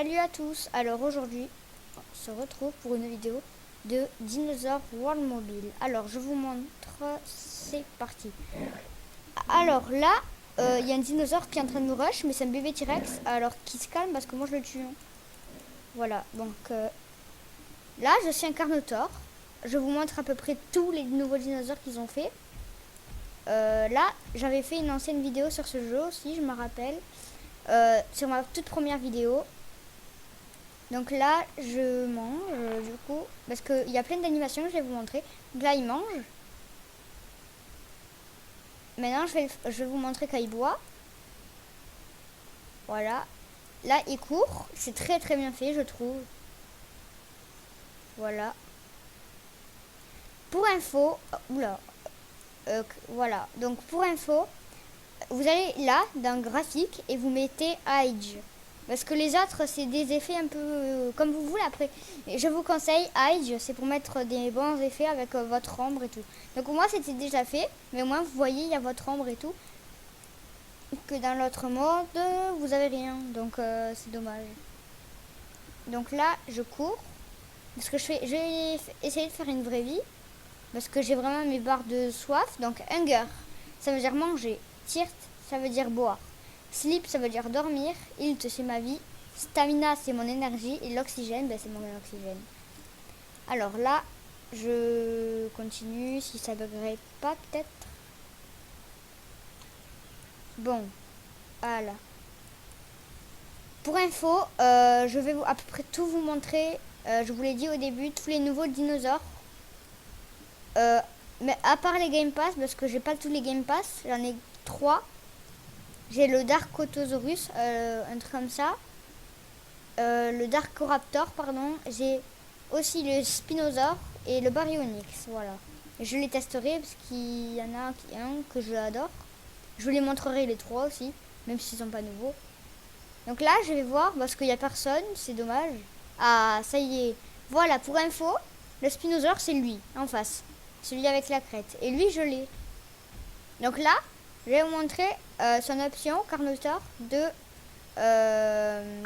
Salut à tous. Alors aujourd'hui, on se retrouve pour une vidéo de Dinosaur World Mobile. Alors je vous montre, c'est parti. Alors là, il y a un dinosaure qui est en train de me rush, mais c'est un bébé T-Rex. Alors qui se calme parce que moi je le tue. Voilà, donc là je suis un Carnotaure. Je vous montre à peu près tous les nouveaux dinosaures qu'ils ont fait. Là, j'avais fait une ancienne vidéo sur ce jeu aussi, je me rappelle. Sur ma toute première vidéo. Donc là, je mange, du coup, parce qu'il y a plein d'animations, je vais vous montrer. Donc là, il mange. Maintenant, je vais vous montrer quand il boit. Voilà. Là, il court. C'est très très bien fait, je trouve. Voilà. Pour info, oula. Voilà. Donc pour info, vous allez là, dans graphique, et vous mettez Age. Parce que les autres, c'est des effets un peu comme vous voulez après. Et je vous conseille Age, c'est pour mettre des bons effets avec votre ombre et tout. Donc moi, c'était déjà fait, mais au moins, vous voyez, il y a votre ombre et tout. Que dans l'autre mode, vous avez rien. Donc c'est dommage. Donc là, je cours. Parce que je vais essayer de faire une vraie vie. Parce que j'ai vraiment mes barres de soif. Donc hunger, ça veut dire manger. Thirst, ça veut dire boire. Sleep, ça veut dire dormir. Health, c'est ma vie. Stamina, c'est mon énergie. Et l'oxygène, c'est mon oxygène. Alors là, je continue. Si ça buggerait pas, peut-être. Bon, voilà. Pour info, je vais à peu près tout vous montrer. Je vous l'ai dit au début, tous les nouveaux dinosaures. Mais à part les Game Pass, parce que j'ai pas tous les Game Pass, j'en ai 3. J'ai le Darkotosaurus, un truc comme ça. Le Darkoraptor, pardon. J'ai aussi le Spinosaure et le Baryonyx, voilà. Et je les testerai parce qu'il y en a un que j'adore. Je vous les montrerai les 3 aussi, même s'ils sont pas nouveaux. Donc là, je vais voir parce qu'il n'y a personne, c'est dommage. Ah, ça y est. Voilà, pour info, le Spinosaure, c'est lui, en face. Celui avec la crête. Et lui, je l'ai. Donc là, je vais vous montrer son option Carnotaure de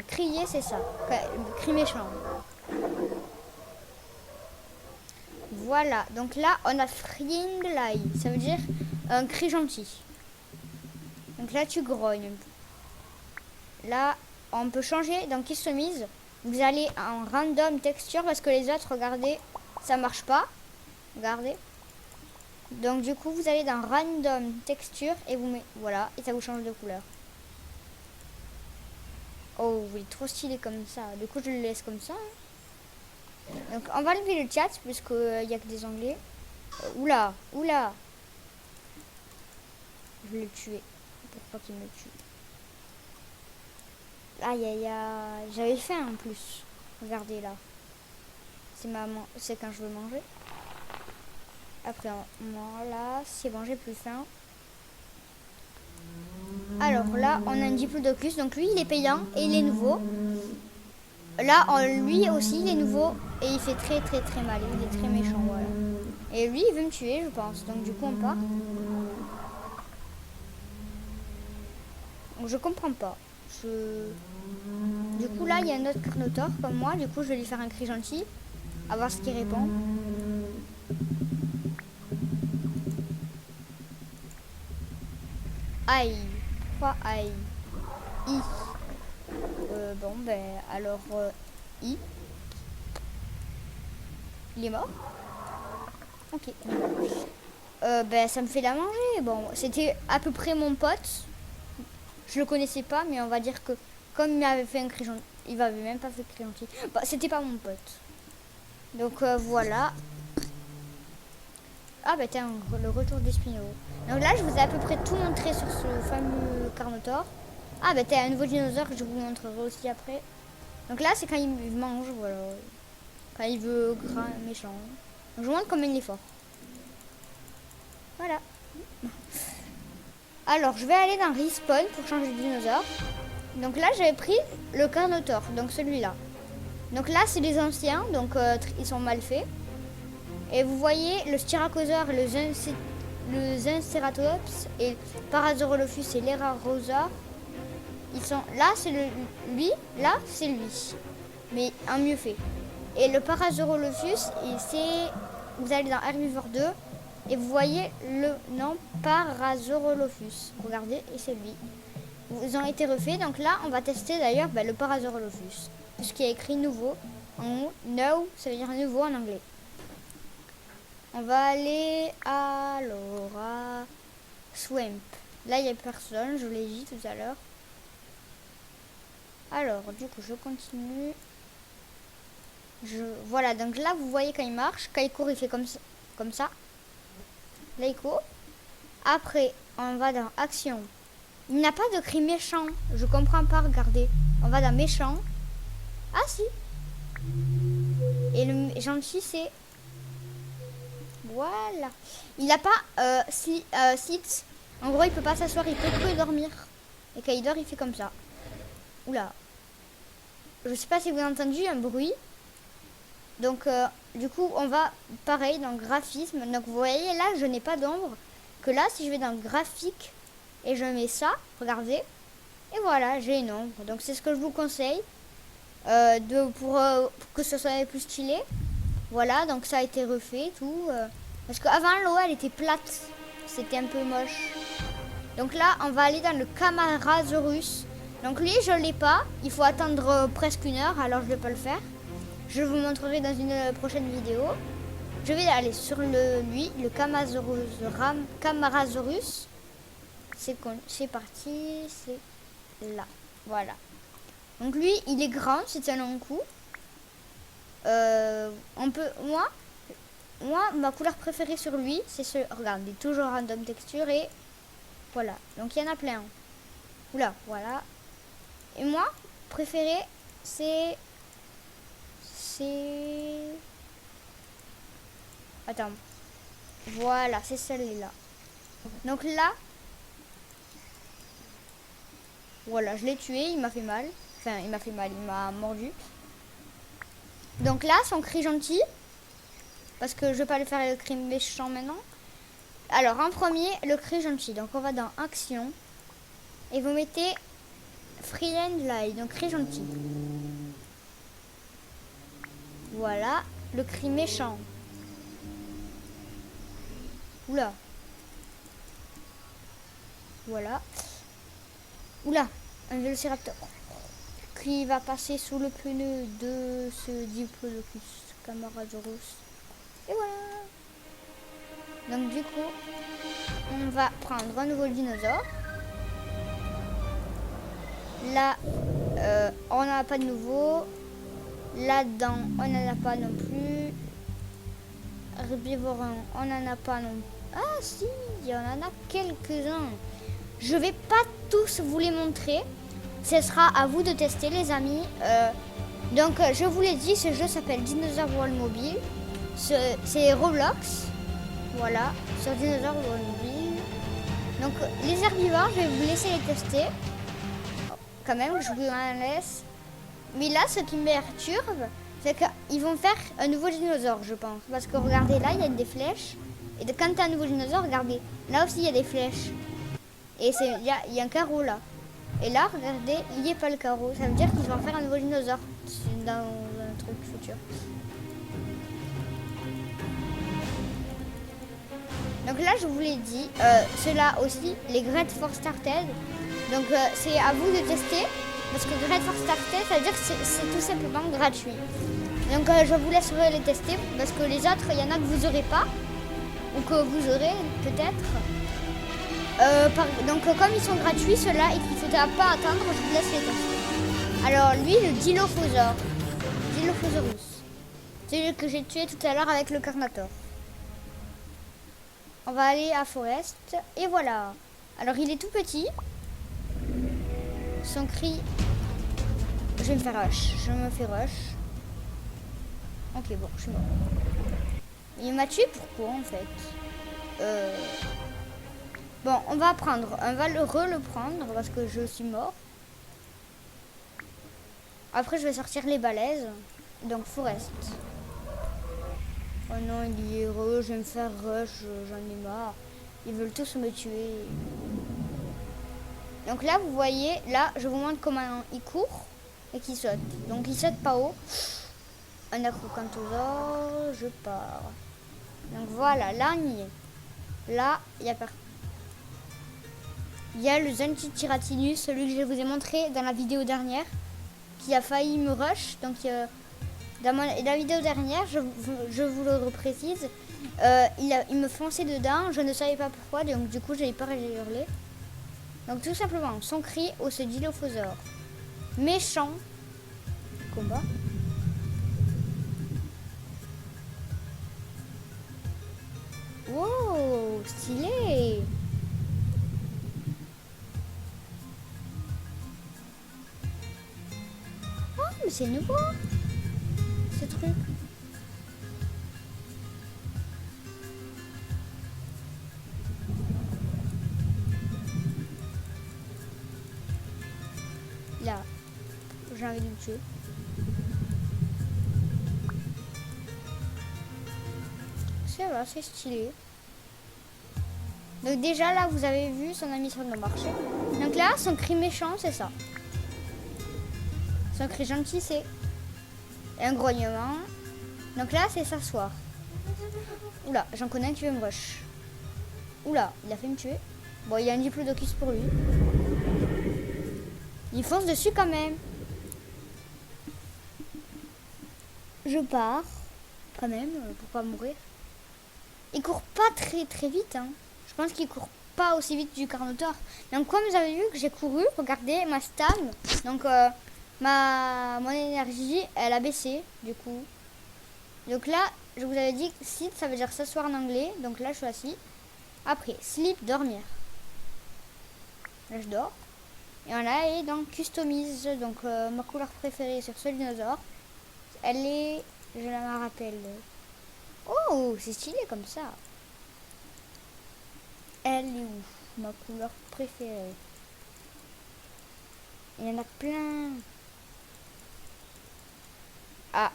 crier, c'est ça. Cri méchant. Voilà, donc là on a Fringlai, ça veut dire un cri gentil. Donc là tu grognes. Là on peut changer dans Customize. Vous allez en random texture parce que les autres, regardez, ça marche pas. Regardez. Donc du coup vous allez dans random texture et vous mettez, voilà, et ça vous change de couleur. Oh, il est trop stylé comme ça. Du coup je le laisse comme ça. Donc on va lever le chat puisqu'il n'y a que des anglais. Oula, oula. Je vais le tuer. Pourquoi qu'il me tue? Aïe aïe aïe. J'avais faim en plus. Regardez là. C'est quand je veux manger. Après là, c'est bon, j'ai plus faim. Alors là, on a un diplodocus. Donc lui, il est payant et il est nouveau. Là, lui aussi, il est nouveau et il fait très très très mal. Il est très méchant, voilà. Et lui, il veut me tuer, je pense. Donc du coup, on part. Donc je comprends pas. Du coup, là, il y a un autre Carnotaure comme moi. Du coup, je vais lui faire un cri gentil. À voir ce qu'il répond. Aïe. Quoi aïe? I. Bon, ben, alors, I. Il est mort? Ok. Ben, ça me fait la manger. Bon, c'était à peu près mon pote. Je le connaissais pas, mais on va dire que comme il m'avait fait un cri gentil, il m'avait même pas fait cri gentil. Bah, c'était pas mon pote. Donc voilà. Ah bah tiens, le retour des Spino. Donc là, je vous ai à peu près tout montré sur ce fameux Carnotaure. Ah bah t'as un nouveau dinosaure que je vous montrerai aussi après. Donc là, c'est quand il mange, voilà. Quand il veut gras, méchant. Donc je vous montre comment il est fort. Voilà. Alors, je vais aller dans Respawn pour changer de dinosaure. Donc là, j'avais pris le Carnotaure, donc celui-là. Donc là, c'est les anciens, donc ils sont mal faits. Et vous voyez, le Styracosaure, le Zinceratops et le Parasaurolophus et l'Erarosaure. ils sont là, c'est lui, là, c'est lui. Mais un mieux fait. Et le Parasaurolophus, vous allez dans Herbivore 2 et vous voyez le nom Parasaurolophus. Regardez, et c'est lui. Ils ont été refaits, donc là, on va tester d'ailleurs le Parasaurolophus. Ce qui est écrit nouveau. En haut, no, ça veut dire nouveau en anglais. On va aller à Laura Swamp. Là, il n'y a personne, je vous l'ai dit tout à l'heure. Alors, du coup, je continue. Voilà, donc là, vous voyez quand il marche. Quand il court, il fait comme ça. Là, il court. Après, on va dans Action. Il n'a pas de cri méchant. Je comprends pas, regardez. On va dans Méchant. Ah, si. Et le gentil, c'est... Voilà. Il n'a pas... sit. En gros, il peut pas s'asseoir, il peut que dormir. Et quand il dort, il fait comme ça. Oula. Je sais pas si vous avez entendu un bruit. Donc, du coup, on va pareil dans graphisme. Donc, vous voyez, là, je n'ai pas d'ombre. Que là, si je vais dans graphique et je mets ça, regardez. Et voilà, j'ai une ombre. Donc, c'est ce que je vous conseille. Pour que ce soit plus stylé. Voilà, donc ça a été refait, tout. Parce qu'avant, l'eau, elle était plate. C'était un peu moche. Donc là, on va aller dans le Camarasaurus. Donc lui, je ne l'ai pas. Il faut attendre presque 1 heure, alors je ne vais pas le faire. Je vous montrerai dans une prochaine vidéo. Je vais aller sur le Camarasaurus. C'est parti, c'est là. Voilà. Donc lui, il est grand, c'est un long cou. Moi, ma couleur préférée sur lui, c'est ce. Regardez, toujours random texture et voilà. Donc il y en a plein. Oula, voilà. Et moi, préféré, c'est. Attends. Voilà, c'est celle-là. Donc là. Voilà, je l'ai tué, il m'a fait mal. Enfin, il m'a fait mal, il m'a mordu. Donc là, son cri gentil. Parce que je vais pas le faire le cri méchant maintenant. Alors, en premier, le cri gentil. Donc, on va dans Action. Et vous mettez Free and Light. Donc, cri gentil. Voilà. Le cri méchant. Oula. Voilà. Oula. Un vélociraptor. Qui va passer sous le pneu de ce Diplodocus Camarasaurus. Et voilà. Donc du coup, on va prendre un nouveau dinosaure. Là, on n'en a pas de nouveau. Là-dedans, on n'en a pas non plus. Herbivore 1, on n'en a pas non plus. Ah si, il y en a quelques-uns. Je vais pas tous vous les montrer. Ce sera à vous de tester, les amis. Donc, je vous l'ai dit, ce jeu s'appelle Dinosaur World Mobile. C'est Roblox. Voilà, sur Dinosaur World Mobile. Donc, les herbivores, je vais vous laisser les tester. Quand même, je vous en laisse. Mais là, ce qui me perturbe, c'est qu'ils vont faire un nouveau dinosaure, je pense. Parce que regardez, là, il y a des flèches. Et quand tu as un nouveau dinosaure, regardez, là aussi, il y a des flèches. Et il y a un carreau là. Et là, regardez, il n'y a pas le carreau. Ça veut dire qu'ils vont faire un nouveau dinosaure dans un truc futur. Donc là, je vous l'ai dit, ceux-là aussi, les Great for Started. Donc c'est à vous de tester. Parce que Great for Started, ça veut dire que c'est tout simplement gratuit. Donc je vous laisserai les tester. Parce que les autres, il y en a que vous n'aurez pas. Ou que vous aurez peut-être. Donc comme ils sont gratuits, ceux-là, il ne faudra pas attendre, je vous laisse les tester. Alors lui, le Dilophosaurus. Celui que j'ai tué tout à l'heure avec le Carnator. On va aller à Forest. Et voilà. Alors il est tout petit. Son cri... Je vais me faire rush. Je me fais rush. Ok, bon, je suis mort. Il m'a tué pourquoi en fait Bon, on va le reprendre parce que je suis mort. Après, je vais sortir les balaises. Donc, Forest. Oh non, il est heureux, je vais me faire rush, j'en ai marre. Ils veulent tous me tuer. Donc là, vous voyez, là, je vous montre comment il court et qu'il saute. Donc il saute pas haut. Un acrocanthosaure, je pars. Donc voilà, là on y est. Là, il y a le Zunchitiratinus, celui que je vous ai montré dans la vidéo dernière, qui a failli me rush. Donc dans la vidéo dernière, je vous le reprécise, il me fonçait dedans, je ne savais pas pourquoi, donc du coup j'ai peur et j'ai hurlé. Donc tout simplement, son cri au ce Dilophosaure. Méchant. Combat. Wow, stylé. Oh, mais c'est nouveau, ce truc. Là, j'ai envie de le tuer. Ça va, c'est stylé. Donc déjà là, vous avez vu, son ami sur le marché. Donc là, son cri méchant, c'est ça. Son cri gentil, c'est un grognement. Donc là, c'est s'asseoir. Oula, j'en connais un qui veut me rush. Oula, il a fait me tuer. Bon, il y a un diplodocus pour lui. Il fonce dessus quand même. Je pars. Quand même, pour pas mourir. Il court pas très très vite, hein. Je pense qu'il court pas aussi vite du Carnotaure. Donc comme vous avez vu que j'ai couru, regardez ma stam. Donc mon énergie, elle a baissé du coup. Donc là, je vous avais dit sit, ça veut dire s'asseoir en anglais. Donc là, je suis assis. Après, sleep, dormir. Là, je dors. Et on a et donc customise. Donc ma couleur préférée sur ce dinosaure, elle est, je la rappelle. Oh, c'est stylé comme ça. Elle est où? Ma couleur préférée. Il y en a plein. Ah,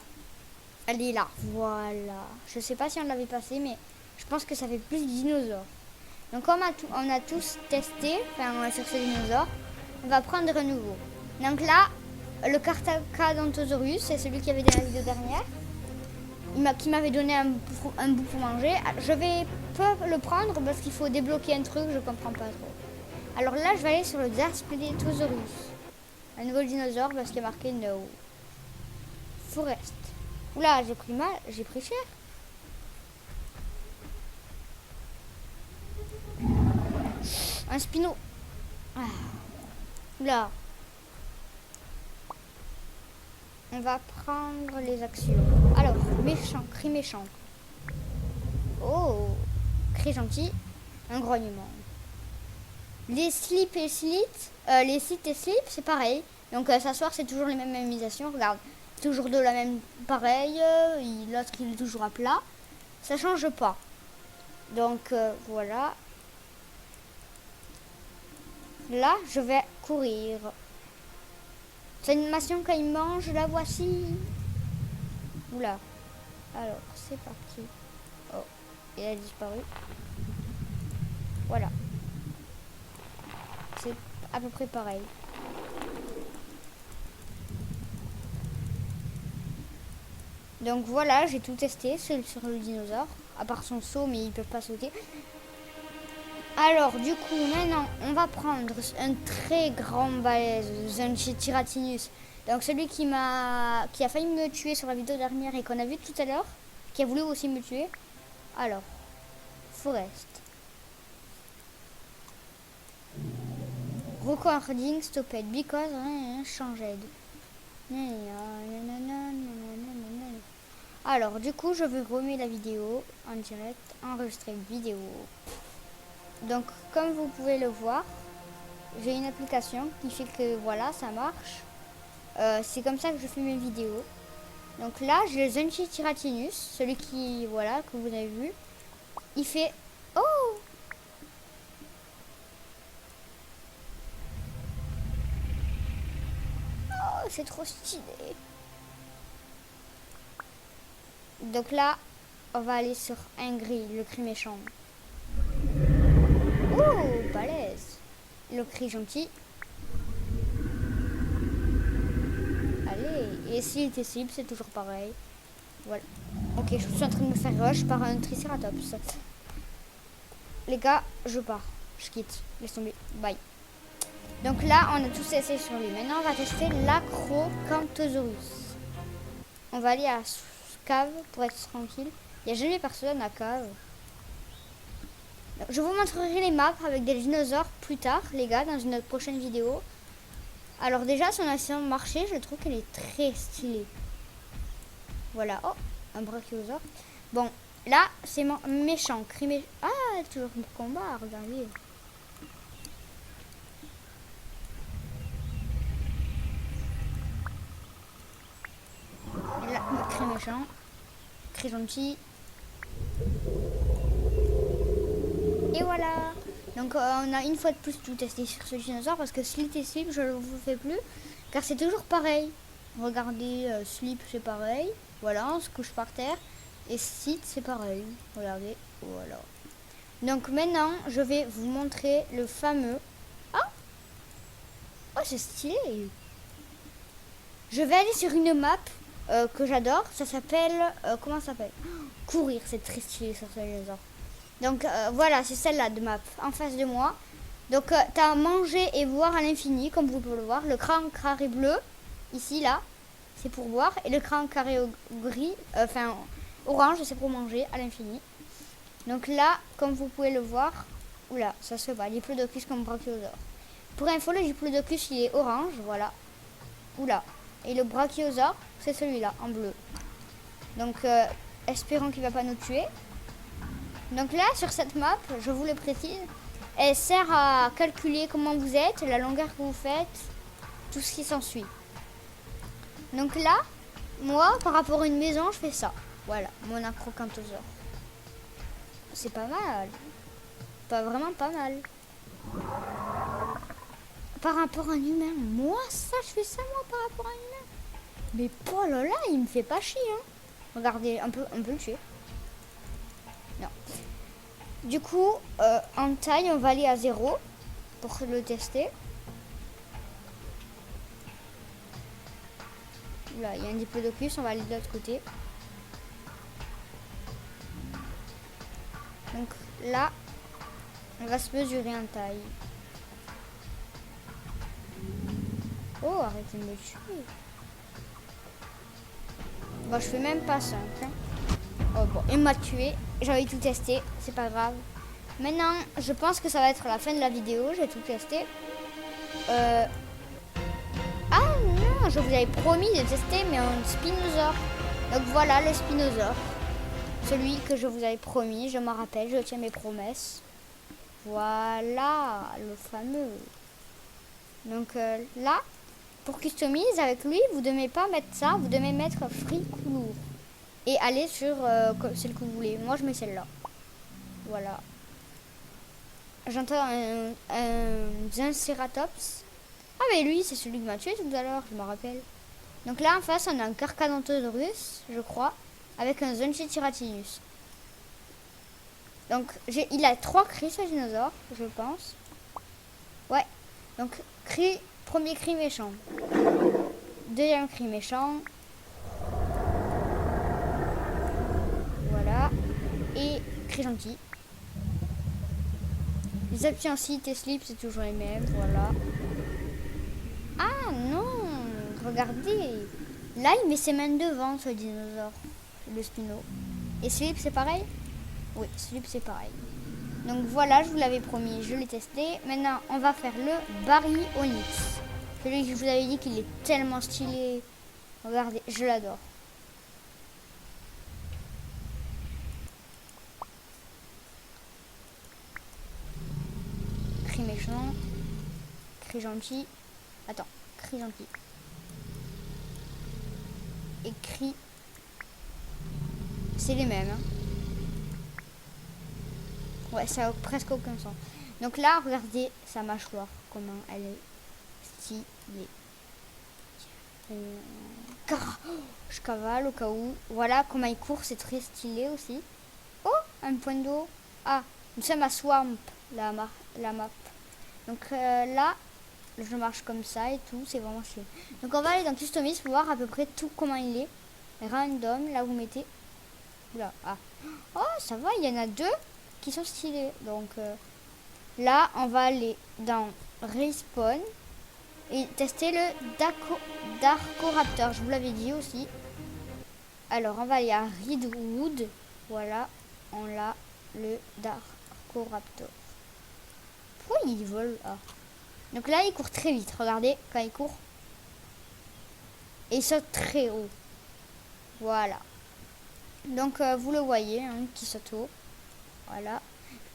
elle est là. Voilà. Je sais pas si on l'avait passé, mais je pense que ça fait plus dinosaure. Donc comme on a tous testé, enfin sur ce dinosaure, on va prendre un nouveau. Donc là, le Carcharodontosaurus, c'est celui qui avait dans la vidéo dernière. Qui m'avait donné un bout pour manger. Je vais pas le prendre parce qu'il faut débloquer un truc, je comprends pas trop. Alors là, je vais aller sur le Daspletosaurus. Un nouveau dinosaure parce qu'il y a marqué No. Forest. Oula, j'ai pris cher. Un Spino. Ah. Oula. On va prendre les actions. Alors, méchant, cri méchant. Oh, cri gentil, un grognement. Les slip et slit, les sit et slip, c'est pareil. Donc s'asseoir, c'est toujours les mêmes mémorisations. Regarde, toujours de la même pareil. L'autre, il est toujours à plat. Ça change pas. Donc voilà. Là, je vais courir. Cette animation quand il mange, la voici. Oula. Alors, c'est parti. Oh, il a disparu. Voilà. C'est à peu près pareil. Donc voilà, j'ai tout testé sur le dinosaure. À part son saut, mais ils peuvent pas sauter. Alors, du coup, maintenant, on va prendre un très grand balèze, Zunchitiratinus. Donc celui qui a failli me tuer sur la vidéo dernière et qu'on a vu tout à l'heure, qui a voulu aussi me tuer. Alors, Forest. Recording stopped because changed. Alors, du coup, je vais remettre la vidéo en direct, enregistrer vidéo. Donc, comme vous pouvez le voir, j'ai une application qui fait que voilà, ça marche. C'est comme ça que je fais mes vidéos. Donc là, j'ai le Zunchitiratinus, celui qui, voilà, que vous avez vu. Il fait... Oh! Oh, c'est trop stylé. Donc là, on va aller sur Angry, le cri méchant. Oh, balèze. Le cri gentil. Et Slip et Slip, c'est toujours pareil. Voilà. Ok, je suis en train de me faire rush par un Triceratops. Les gars, je pars. Je quitte. Laisse tomber. Bye. Donc là, on a tous essayé sur lui. Maintenant, on va tester l'Acrocanthosaurus. On va aller à la cave pour être tranquille. Il n'y a jamais personne à cave. Donc, je vous montrerai les maps avec des dinosaures plus tard, les gars, dans une autre prochaine vidéo. Alors déjà, son action de marché, je trouve qu'elle est très stylée. Voilà. Oh, un brachiosaure. Bon, là, c'est méchant. Ah, toujours le combat, regardez. Et là, cri méchant. Cri gentil. Et voilà. Donc, on a une fois de plus tout testé sur ce dinosaure parce que Slip et Slip, je ne vous fais plus. Car c'est toujours pareil. Regardez, Slip, c'est pareil. Voilà, on se couche par terre. Et Slip, c'est pareil. Regardez, voilà. Donc maintenant, je vais vous montrer le fameux... Ah, oh, c'est stylé. Je vais aller sur une map que j'adore. Ça s'appelle... comment ça s'appelle? Courir, c'est très stylé sur ce dinosaure. Donc voilà, c'est celle-là de map en face de moi. Donc tu as manger et boire à l'infini, comme vous pouvez le voir. Le cran carré bleu, ici, là, c'est pour boire. Et le cran carré gris, enfin orange, c'est pour manger à l'infini. Donc là, comme vous pouvez le voir, oula, ça se va, Diplodocus comme brachiosaure. Pour info, le Diplodocus, il est orange, voilà. Oula. Et le brachiosaure, c'est celui-là, en bleu. Donc, espérons qu'il ne va pas nous tuer. Donc là, sur cette map, je vous le précise, elle sert à calculer comment vous êtes, la longueur que vous faites, tout ce qui s'ensuit. Donc là, moi, par rapport à une maison, je fais ça. Voilà, mon Acrocanthosaure. C'est pas mal. Pas vraiment pas mal. Par rapport à un humain, moi, ça, je fais ça, moi, par rapport à un humain. Mais oh là là, il me fait pas chier, hein. Regardez, on peut le tuer. Non. Du coup, en taille, on va aller à 0 pour le tester. Là, il y a un Diplodocus, on va aller de l'autre côté. Donc là, on va se mesurer en taille. Oh, arrêtez de me tuer. Bon, je fais même pas 5. Hein. Oh bon, il m'a tué. J'avais tout testé, c'est pas grave. Maintenant, je pense que ça va être la fin de la vidéo. J'ai tout testé. Ah non, je vous avais promis de tester, mais un Spinosaure. Donc voilà le Spinosaure. Celui que je vous avais promis, je m'en rappelle, je tiens mes promesses. Voilà, le fameux. Donc là, pour customiser avec lui, vous ne devez pas mettre ça, vous devez mettre Free Couleur. Et aller sur celle que vous voulez. Moi, je mets celle-là. Voilà. J'entends un Zinceratops. Ah, mais lui, c'est celui qui m'a tué tout à l'heure, je me rappelle. Donc là, en face, on a un Carcharodontosaurus, je crois, avec un Zunchitiratinus. Donc, il a 3 cris, ce dinosaure, je pense. Ouais. Donc, premier cri méchant. Deuxième cri méchant. Voilà. Et cri gentil. Les options Sit et Slip, c'est toujours les mêmes. Voilà. Ah non! Regardez. Là, il met ses mains devant, ce dinosaure. Le Spino. Et Slip, c'est pareil? Oui, Slip, c'est pareil. Donc voilà, je vous l'avais promis, je l'ai testé. Maintenant, on va faire le Baryonyx. Celui que je vous avais dit qu'il est tellement stylé. Regardez, je l'adore. Cri méchant. Cri gentil. Attends, cri gentil. Et cri. C'est les mêmes. Hein. Ouais, ça n'a presque aucun sens. Donc là, regardez sa mâchoire, comment elle est stylée. Je cavale au cas où. Voilà comment il court, c'est très stylé aussi. Oh, un point d'eau. Ah, nous sommes à Swamp, la map. Donc là, je marche comme ça et tout, c'est vraiment chill. Donc on va aller dans Customize pour voir à peu près tout comment il est. Random, là vous mettez... Oula, ah. Oh, ça va, il y en a 2 qui sont stylés. Donc là, on va aller dans Respawn et tester le Darkoraptor. Je vous l'avais dit aussi. Alors, on va aller à Redwood. Voilà, on a le Darkoraptor. Pourquoi il vole là? Donc là, il court très vite. Regardez, quand il court. Et il saute très haut. Voilà. Donc, vous le voyez, hein, qui saute haut. Voilà.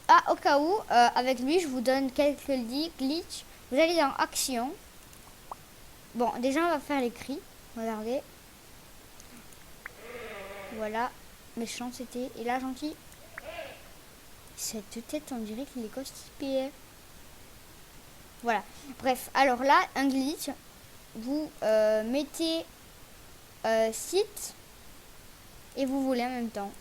Ah, au cas où, avec lui, je vous donne quelques glitches. Vous allez dans Action. Bon, déjà, on va faire les cris. Regardez. Voilà. Méchant, c'était. Et là, gentil. Cette tête, on dirait qu'il est constipé. Voilà. Bref, alors là, un glitch. Vous mettez site et vous volez en même temps.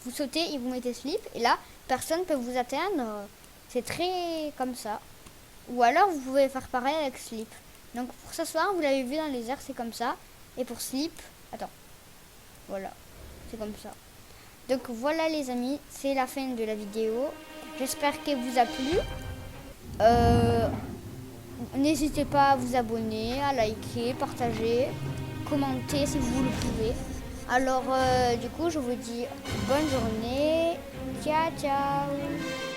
Vous sautez et vous mettez slip. Et là, personne ne peut vous atteindre. C'est très comme ça. Ou alors, vous pouvez faire pareil avec slip. Donc, pour s'asseoir, vous l'avez vu dans les airs, c'est comme ça. Et pour slip, attends. Voilà. C'est comme ça. Donc, voilà les amis. C'est la fin de la vidéo. J'espère qu'elle vous a plu. N'hésitez pas à vous abonner, à liker, partager, commenter si vous le pouvez. Alors, du coup, je vous dis bonne journée. Ciao, ciao.